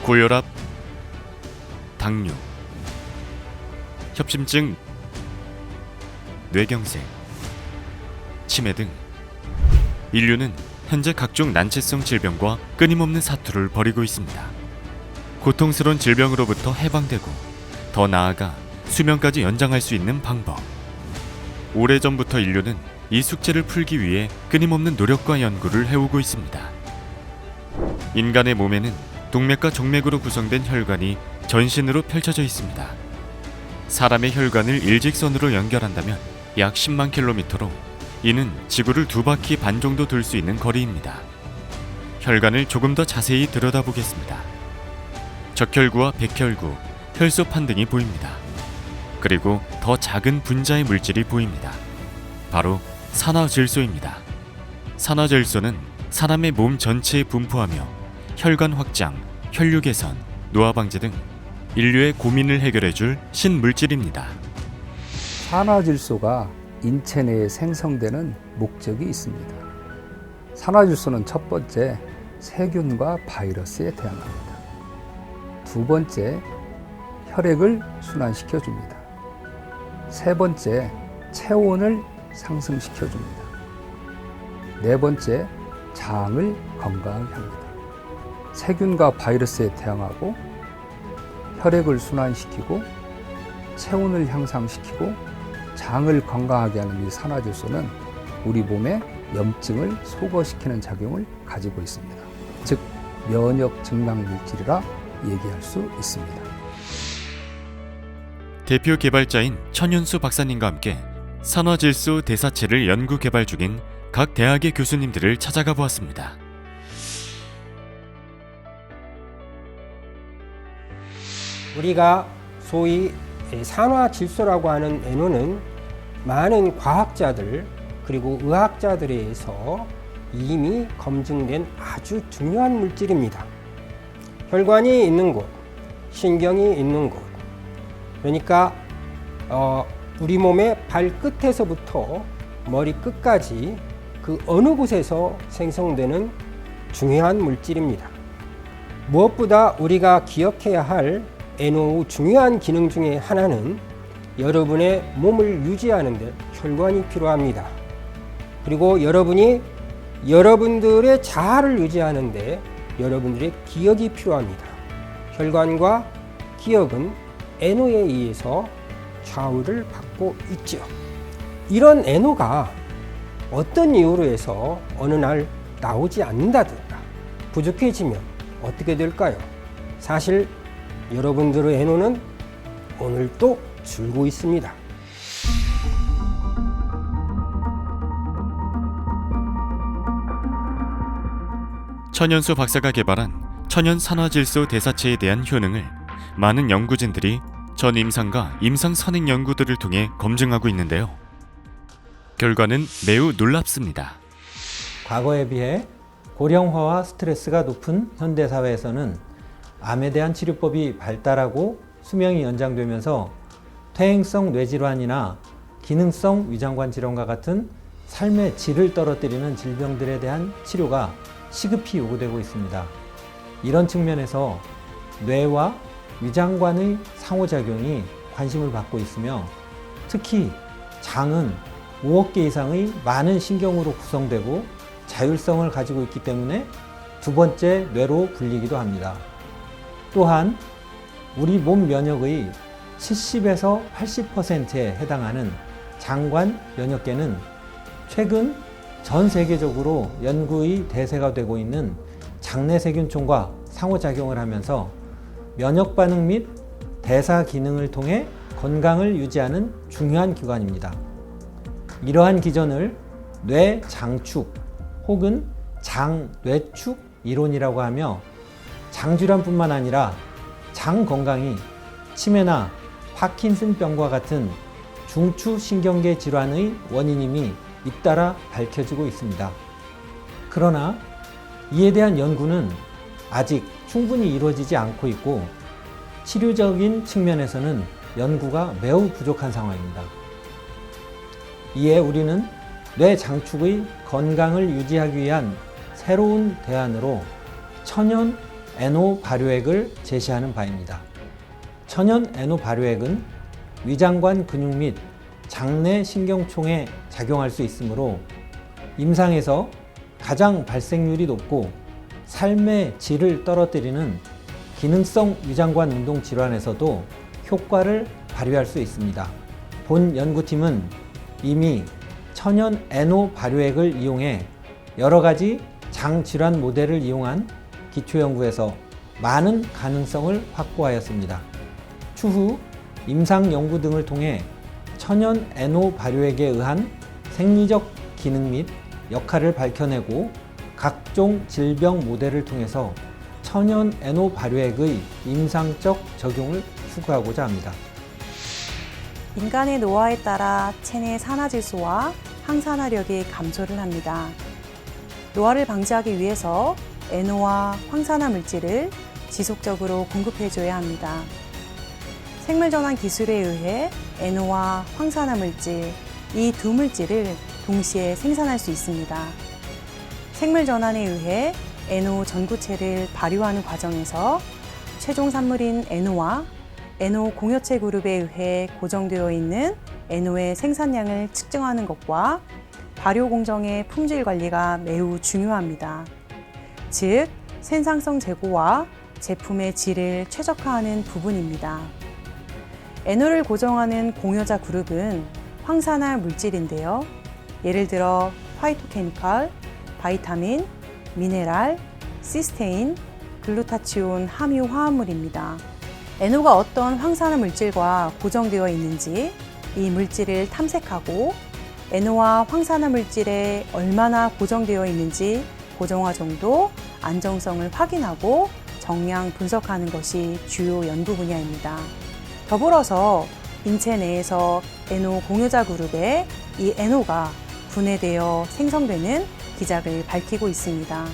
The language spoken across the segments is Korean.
고혈압, 당뇨, 협심증, 뇌경색, 치매 등 인류는 현재 각종 난치성 질병과 끊임없는 사투를 벌이고 있습니다. 고통스러운 질병으로부터 해방되고 더 나아가 수명까지 연장할 수 있는 방법. 오래전부터 인류는 이 숙제를 풀기 위해 끊임없는 노력과 연구를 해오고 있습니다. 인간의 몸에는 동맥과 정맥으로 구성된 혈관이 전신으로 펼쳐져 있습니다. 사람의 혈관을 일직선으로 연결한다면 약 10만 킬로미터로 이는 지구를 2바퀴 반 정도 돌 수 있는 거리입니다. 혈관을 조금 더 자세히 들여다보겠습니다. 적혈구와 백혈구, 혈소판 등이 보입니다. 그리고 더 작은 분자의 물질이 보입니다. 바로 산화질소입니다. 산화질소는 사람의 몸 전체에 분포하며 혈관 확장, 혈류 개선, 노화 방지 등 인류의 고민을 해결해줄 신물질입니다. 산화질소가 인체 내에 생성되는 목적이 있습니다. 산화질소는 첫 번째, 세균과 바이러스에 대항합니다. 두 번째, 혈액을 순환시켜줍니다. 세 번째, 체온을 상승시켜줍니다. 네 번째, 장을 건강하게 합니다. 세균과 바이러스에 대항하고 혈액을 순환시키고 체온을 향상시키고 장을 건강하게 하는 이 산화질소는 우리 몸의 염증을 소거시키는 작용을 가지고 있습니다. 즉 면역 증강 물질이라 얘기할 수 있습니다. 대표 개발자인 천윤수 박사님과 함께 산화질소 대사체를 연구 개발 중인 각 대학의 교수님들을 찾아가 보았습니다. 우리가 소위 산화질소라고 하는 애노는 많은 과학자들 그리고 의학자들에 의해서 이미 검증된 아주 중요한 물질입니다. 혈관이 있는 곳, 신경이 있는 곳, 그러니까 우리 몸의 발끝에서부터 머리끝까지 그 어느 곳에서 생성되는 중요한 물질입니다. 무엇보다 우리가 기억해야 할 NO 중요한 기능 중에 하나는 여러분의 몸을 유지하는 데 혈관이 필요합니다. 그리고 여러분들의 자아를 유지하는 데 여러분들의 기억이 필요합니다. 혈관과 기억은 NO에 의해서 좌우를 받고 있죠. 이런 NO가 어떤 이유로 해서 어느 날 나오지 않는다든가 부족해지면 어떻게 될까요? 사실 여러분들의 NO는 오늘도 줄고 있습니다. 천연수 박사가 개발한 천연 산화질소 대사체에 대한 효능을 많은 연구진들이 전 임상과 임상 선행 연구들을 통해 검증하고 있는데요. 결과는 매우 놀랍습니다. 과거에 비해 고령화와 스트레스가 높은 현대사회에서는 암에 대한 치료법이 발달하고 수명이 연장되면서 퇴행성 뇌질환이나 기능성 위장관 질환과 같은 삶의 질을 떨어뜨리는 질병들에 대한 치료가 시급히 요구되고 있습니다. 이런 측면에서 뇌와 위장관의 상호작용이 관심을 받고 있으며 특히 장은 5억 개 이상의 많은 신경으로 구성되고 자율성을 가지고 있기 때문에 두 번째 뇌로 불리기도 합니다. 또한 우리 몸 면역의 70에서 80%에 해당하는 장관 면역계는 최근 전 세계적으로 연구의 대세가 되고 있는 장내세균총과 상호작용을 하면서 면역 반응 및 대사 기능을 통해 건강을 유지하는 중요한 기관입니다. 이러한 기전을 뇌장축 혹은 장뇌축 이론이라고 하며 장질환뿐만 아니라 장 건강이 치매나 파킨슨병과 같은 중추신경계 질환의 원인임이 잇따라 밝혀지고 있습니다. 그러나 이에 대한 연구는 아직 충분히 이루어지지 않고 있고 치료적인 측면에서는 연구가 매우 부족한 상황입니다. 이에 우리는 뇌 장축의 건강을 유지하기 위한 새로운 대안으로 천연 NO 발효액을 제시하는 바입니다. 천연 NO 발효액은 위장관 근육 및 장내 신경총에 작용할 수 있으므로 임상에서 가장 발생률이 높고 삶의 질을 떨어뜨리는 기능성 위장관 운동 질환에서도 효과를 발휘할 수 있습니다. 본 연구팀은 이미 천연 NO 발효액을 이용해 여러 가지 장 질환 모델을 이용한 기초 연구에서 많은 가능성을 확보하였습니다. 추후 임상 연구 등을 통해 천연 NO 발효액에 의한 생리적 기능 및 역할을 밝혀내고 각종 질병 모델을 통해서 천연 NO 발효액의 임상적 적용을 추구하고자 합니다. 인간의 노화에 따라 체내 산화질소와 항산화력이 감소를 합니다. 노화를 방지하기 위해서 NO와 황산화 물질을 지속적으로 공급해줘야 합니다. 생물전환 기술에 의해 NO와 황산화 물질, 이 두 물질을 동시에 생산할 수 있습니다. 생물전환에 의해 NO 전구체를 발효하는 과정에서 최종 산물인 NO와 NO 공여체 그룹에 의해 고정되어 있는 NO의 생산량을 측정하는 것과 발효 공정의 품질 관리가 매우 중요합니다. 즉, 생산성 제고와 제품의 질을 최적화하는 부분입니다. NO를 고정하는 공여자 그룹은 황산화 물질인데요. 예를 들어 파이토케미칼, 바이타민, 미네랄, 시스테인, 글루타치온 함유 화합물입니다. NO가 어떤 황산화 물질과 고정되어 있는지 이 물질을 탐색하고 NO와 황산화 물질에 얼마나 고정되어 있는지 고정화 정도, 안정성을 확인하고 정량 분석하는 것이 주요 연구 분야입니다. 더불어서 인체 내에서 NO 공유자 그룹에 이 NO가 분해되어 생성되는 기작을 밝히고 있습니다.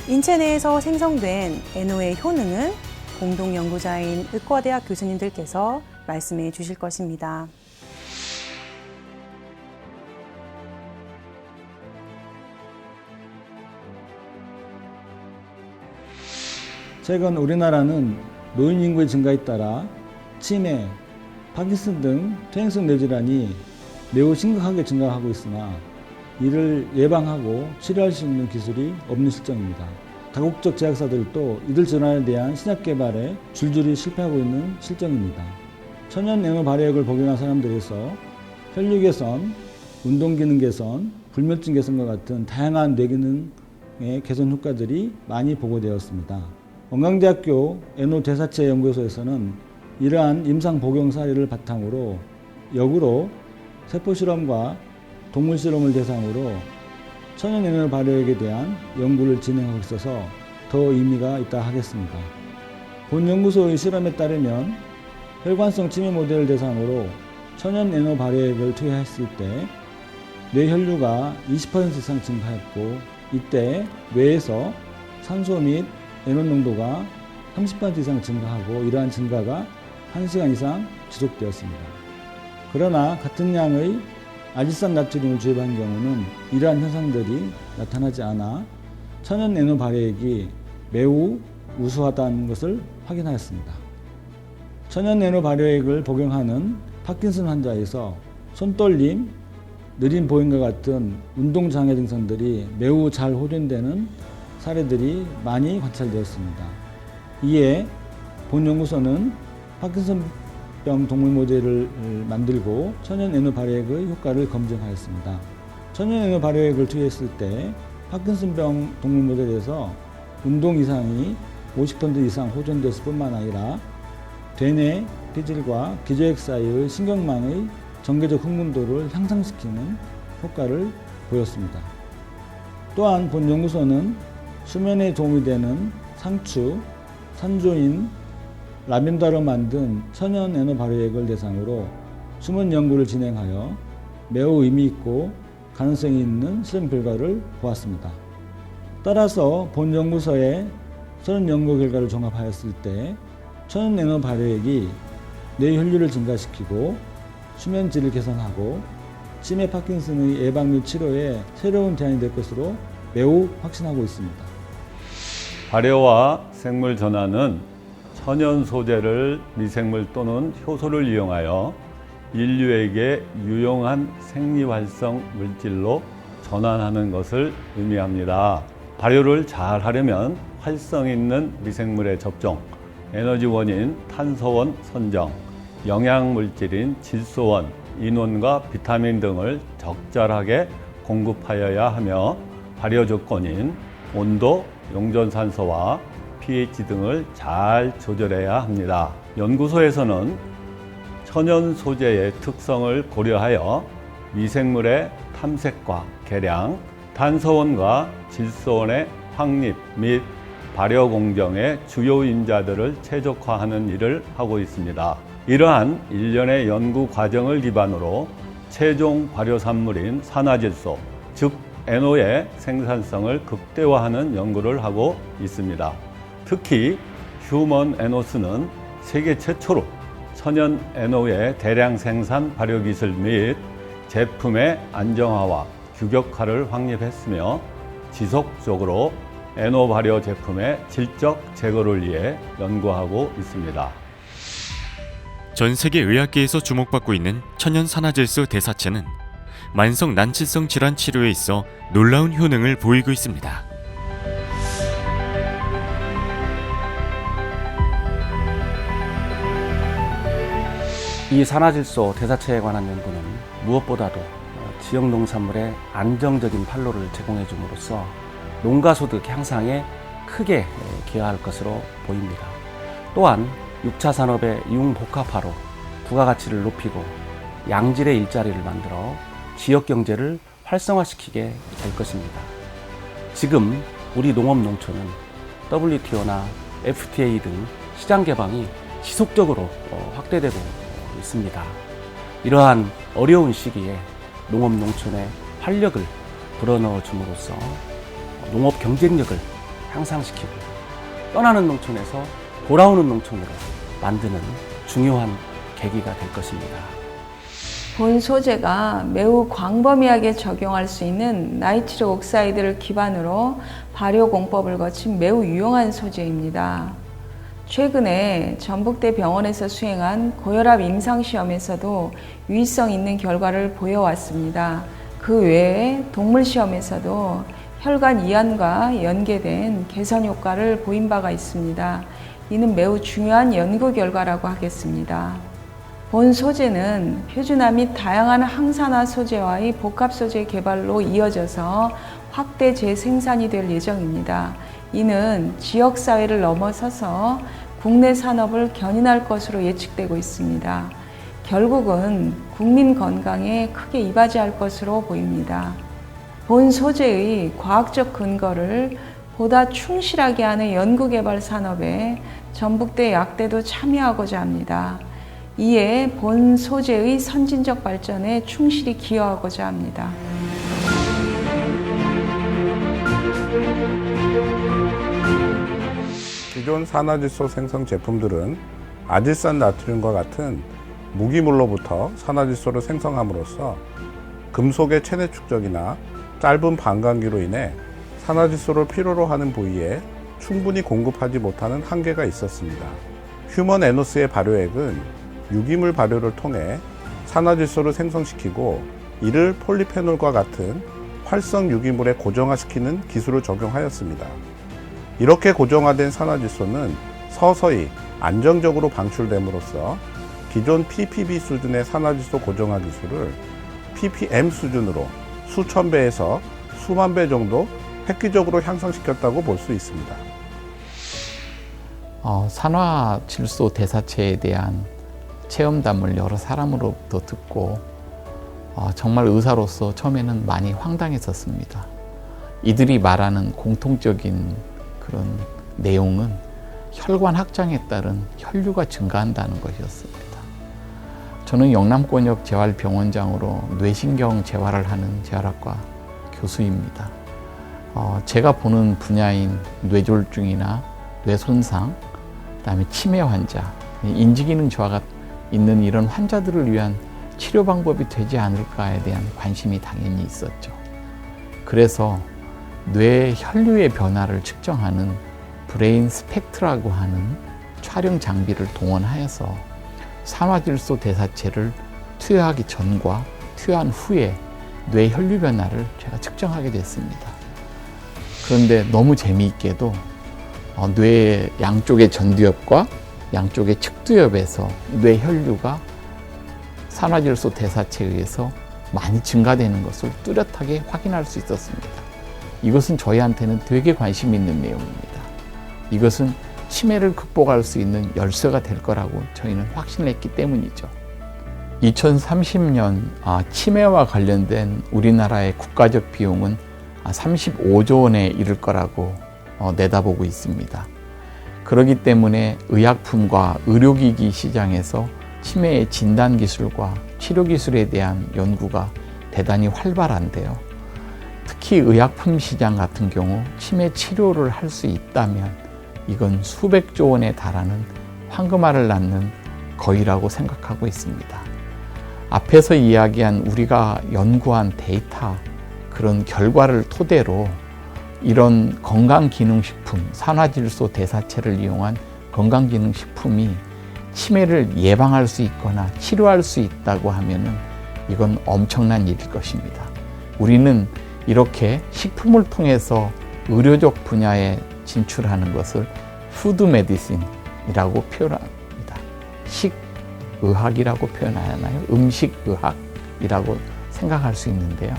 인체 내에서 생성된 NO의 효능은 공동 연구자인 의과대학 교수님들께서 말씀해 주실 것입니다. 최근 우리나라는 노인 인구의 증가에 따라 치매, 파킨슨 등 퇴행성 뇌질환이 매우 심각하게 증가하고 있으나 이를 예방하고 치료할 수 있는 기술이 없는 실정입니다. 다국적 제약사들도 이들 질환에 대한 신약 개발에 줄줄이 실패하고 있는 실정입니다. 천연 NO 발효액을 복용한 사람들에서 혈류 개선, 운동 기능 개선, 불면증 개선과 같은 다양한 뇌 기능의 개선 효과들이 많이 보고되었습니다. 원광대학교 NO 대사체 연구소에서는 이러한 임상 복용 사례를 바탕으로 역으로 세포 실험과 동물 실험을 대상으로 천연 NO 발효액에 대한 연구를 진행하고 있어서 더 의미가 있다 하겠습니다. 본 연구소의 실험에 따르면 혈관성 치매 모델을 대상으로 천연 NO 발효액을 투여했을 때 뇌 혈류가 20% 이상 증가했고, 이때 뇌에서 산소 및 NO 농도가 30% 이상 증가하고, 이러한 증가가 1시간 이상 지속되었습니다. 그러나 같은 양의 아질산 나트륨을 주입한 경우는 이러한 현상들이 나타나지 않아 천연 NO 발효액이 매우 우수하다는 것을 확인하였습니다. 천연 NO 발효액을 복용하는 파킨슨 환자에서 손떨림, 느린 보행과 같은 운동장애 증상들이 매우 잘 호전되는 사례들이 많이 관찰되었습니다. 이에 본 연구소는 파킨슨병 동물 모델을 만들고 천연 NO 발효액의 효과를 검증하였습니다. 천연 NO 발효액을 투여했을 때 파킨슨병 동물 모델에서 운동 이상이 50% 이상 호전됐을 뿐만 아니라 대뇌 피질과 기저핵 사이의 신경망의 전개적 흥분도를 향상시키는 효과를 보였습니다. 또한 본 연구소는 수면에 도움이 되는 상추, 산조인, 라벤더로 만든 천연 NO 발효액을 대상으로 수면 연구를 진행하여 매우 의미 있고 가능성이 있는 실험 결과를 보았습니다. 따라서 본 연구소의 실험 연구 결과를 종합하였을 때 천연 에너 발효액이 뇌 혈류를 증가시키고 수면 질을 개선하고 치매 파킨슨의 예방 및 치료에 새로운 대안이 될 것으로 매우 확신하고 있습니다. 발효와 생물 전환은 천연 소재를 미생물 또는 효소를 이용하여 인류에게 유용한 생리활성 물질로 전환하는 것을 의미합니다. 발효를 잘 하려면 활성 있는 미생물의 접종, 에너지원인 탄소원 선정, 영양물질인 질소원, 인원과 비타민 등을 적절하게 공급하여야 하며 발효 조건인 온도, 용존산소와 pH 등을 잘 조절해야 합니다. 연구소에서는 천연 소재의 특성을 고려하여 미생물의 탐색과 개량, 탄소원과 질소원의 확립 및 발효 공정의 주요 인자들을 최적화하는 일을 하고 있습니다. 이러한 일련의 연구 과정을 기반으로 최종 발효 산물인 산화질소, 즉 NO의 생산성을 극대화하는 연구를 하고 있습니다. 특히 휴먼 에노스는 세계 최초로 천연 NO의 대량 생산 발효 기술 및 제품의 안정화와 규격화를 확립했으며 지속적으로 NO 발효 제품의 질적 제거를 위해 연구하고 있습니다. 전 세계 의학계에서 주목받고 있는 천연 산화질소 대사체는 만성 난치성 질환 치료에 있어 놀라운 효능을 보이고 있습니다. 이 산화질소 대사체에 관한 연구는 무엇보다도 지역 농산물의 안정적인 판로를 제공해 줌으로써 농가 소득 향상에 크게 기여할 것으로 보입니다. 또한 6차 산업의 융복합화로 부가가치를 높이고 양질의 일자리를 만들어 지역 경제를 활성화시키게 될 것입니다. 지금 우리 농업 농촌은 WTO나 FTA 등 시장 개방이 지속적으로 확대되고 있습니다. 이러한 어려운 시기에 농업 농촌의 활력을 불어넣어 줌으로써 농업 경쟁력을 향상시키고 떠나는 농촌에서 돌아오는 농촌으로 만드는 중요한 계기가 될 것입니다. 본 소재가 매우 광범위하게 적용할 수 있는 나이트로 옥사이드를 기반으로 발효 공법을 거친 매우 유용한 소재입니다. 최근에 전북대 병원에서 수행한 고혈압 임상시험에서도 유의성 있는 결과를 보여왔습니다. 그 외에 동물시험에서도 혈관 이완과 연계된 개선 효과를 보인 바가 있습니다. 이는 매우 중요한 연구 결과라고 하겠습니다. 본 소재는 표준화 및 다양한 항산화 소재와의 복합 소재 개발로 이어져서 확대 재생산이 될 예정입니다. 이는 지역사회를 넘어서서 국내 산업을 견인할 것으로 예측되고 있습니다. 결국은 국민 건강에 크게 이바지할 것으로 보입니다. 본 소재의 과학적 근거를 보다 충실하게 하는 연구개발 산업에 전북대 약대도 참여하고자 합니다. 이에 본 소재의 선진적 발전에 충실히 기여하고자 합니다. 기존 산화질소 생성 제품들은 아질산 나트륨과 같은 무기물로부터 산화질소를 생성함으로써 금속의 체내 축적이나 짧은 반감기로 인해 산화질소를 필요로 하는 부위에 충분히 공급하지 못하는 한계가 있었습니다. 휴먼 에노스의 발효액은 유기물 발효를 통해 산화질소를 생성시키고 이를 폴리페놀과 같은 활성 유기물에 고정화시키는 기술을 적용하였습니다. 이렇게 고정화된 산화질소는 서서히 안정적으로 방출됨으로써 기존 PPB 수준의 산화질소 고정화 기술을 ppm 수준으로 수천 배에서 수만 배 정도 획기적으로 향상시켰다고 볼 수 있습니다. 산화질소 대사체에 대한 체험담을 여러 사람으로부터 듣고 정말 의사로서 처음에는 많이 황당했었습니다. 이들이 말하는 공통적인 그런 내용은 혈관 확장에 따른 혈류가 증가한다는 것이었습니다. 저는 영남권역 재활병원장으로 뇌신경 재활을 하는 재활학과 교수입니다. 제가 보는 분야인 뇌졸중이나 뇌손상, 그다음에 치매 환자, 인지기능 저하가 있는 이런 환자들을 위한 치료 방법이 되지 않을까에 대한 관심이 당연히 있었죠. 그래서 뇌 혈류의 변화를 측정하는 브레인 스펙트라고 하는 촬영 장비를 동원하여서 산화질소 대사체를 투여하기 전과 투여한 후에 뇌 혈류 변화를 제가 측정하게 됐습니다. 그런데 너무 재미있게도 뇌의 양쪽의 전두엽과 양쪽의 측두엽에서 뇌 혈류가 산화질소 대사체에 의해서 많이 증가되는 것을 뚜렷하게 확인할 수 있었습니다. 이것은 저희한테는 되게 관심 있는 내용입니다. 이것은 치매를 극복할 수 있는 열쇠가 될 거라고 저희는 확신했기 때문이죠. 2030년 치매와 관련된 우리나라의 국가적 비용은 35조 원에 이를 거라고 내다보고 있습니다. 그렇기 때문에 의약품과 의료기기 시장에서 치매의 진단 기술과 치료 기술에 대한 연구가 대단히 활발한데요. 특히 의약품 시장 같은 경우 치매 치료를 할 수 있다면 이건 수백조 원에 달하는 황금알을 낳는 거위라고 생각하고 있습니다. 앞에서 이야기한 우리가 연구한 데이터, 그런 결과를 토대로 이런 건강기능식품, 산화질소 대사체를 이용한 건강기능식품이 치매를 예방할 수 있거나 치료할 수 있다고 하면은 이건 엄청난 일일 것입니다. 우리는 이렇게 식품을 통해서 의료적 분야에 진출하는 것을 푸드 메디신이라고 표현합니다. 식의학이라고 표현하나요? 음식의학이라고 생각할 수 있는데요.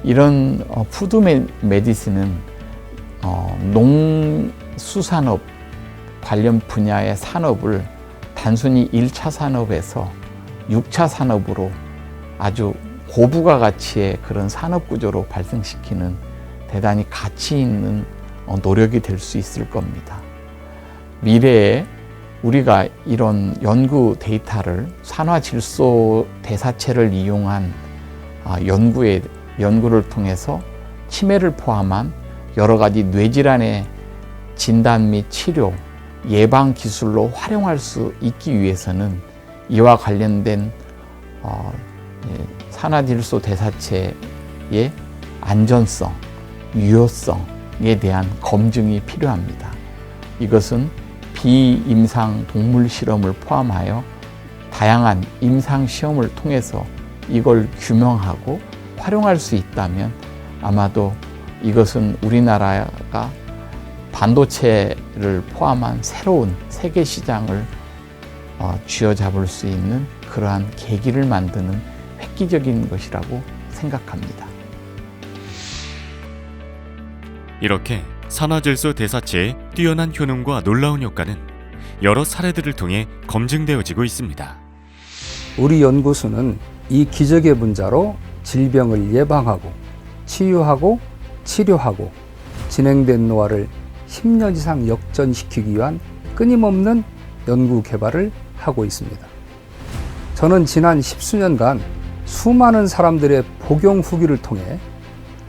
이런 푸드 메디신은 농수산업 관련 분야의 산업을 단순히 1차 산업에서 6차 산업으로 아주 고부가 가치의 그런 산업 구조로 발생시키는 대단히 가치 있는 노력이 될 수 있을 겁니다. 미래에 우리가 이런 연구 데이터를 산화질소 대사체를 이용한 연구를 통해서 치매를 포함한 여러 가지 뇌질환의 진단 및 치료, 예방 기술로 활용할 수 있기 위해서는 이와 관련된 산화질소 대사체의 안전성, 유효성에 대한 검증이 필요합니다. 이것은 비임상 동물 실험을 포함하여 다양한 임상 시험을 통해서 이걸 규명하고 활용할 수 있다면 아마도 이것은 우리나라가 반도체를 포함한 새로운 세계 시장을 쥐어잡을 수 있는 그러한 계기를 만드는 획기적인 것이라고 생각합니다. 이렇게 산화질소 대사체의 뛰어난 효능과 놀라운 효과는 여러 사례들을 통해 검증되어지고 있습니다. 우리 연구소는 이 기적의 분자로 질병을 예방하고 치유하고 치료하고 진행된 노화를 10년 이상 역전시키기 위한 끊임없는 연구 개발을 하고 있습니다. 저는 지난 10수년간 수많은 사람들의 복용 후기를 통해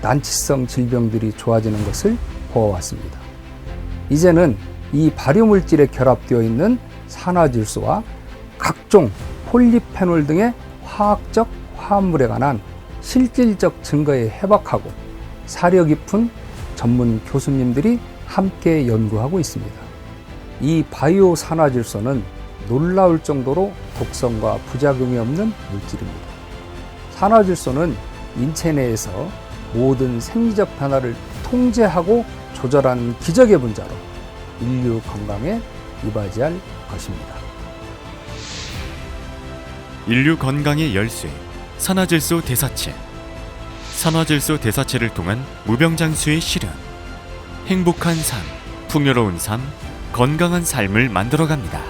난치성 질병들이 좋아지는 것을 보아왔습니다. 이제는 이 발효물질에 결합되어 있는 산화질소와 각종 폴리페놀 등의 화학적 화합물에 관한 실질적 증거에 해박하고 사려 깊은 전문 교수님들이 함께 연구하고 있습니다. 이 바이오 산화질소는 놀라울 정도로 독성과 부작용이 없는 물질입니다. 산화질소는 인체 내에서 모든 생리적 변화를 통제하고 조절하는 기적의 분자로 인류 건강에 이바지할 것입니다. 인류 건강의 열쇠, 산화질소 대사체. 산화질소 대사체를 통한 무병장수의 실현. 행복한 삶, 풍요로운 삶, 건강한 삶을 만들어갑니다.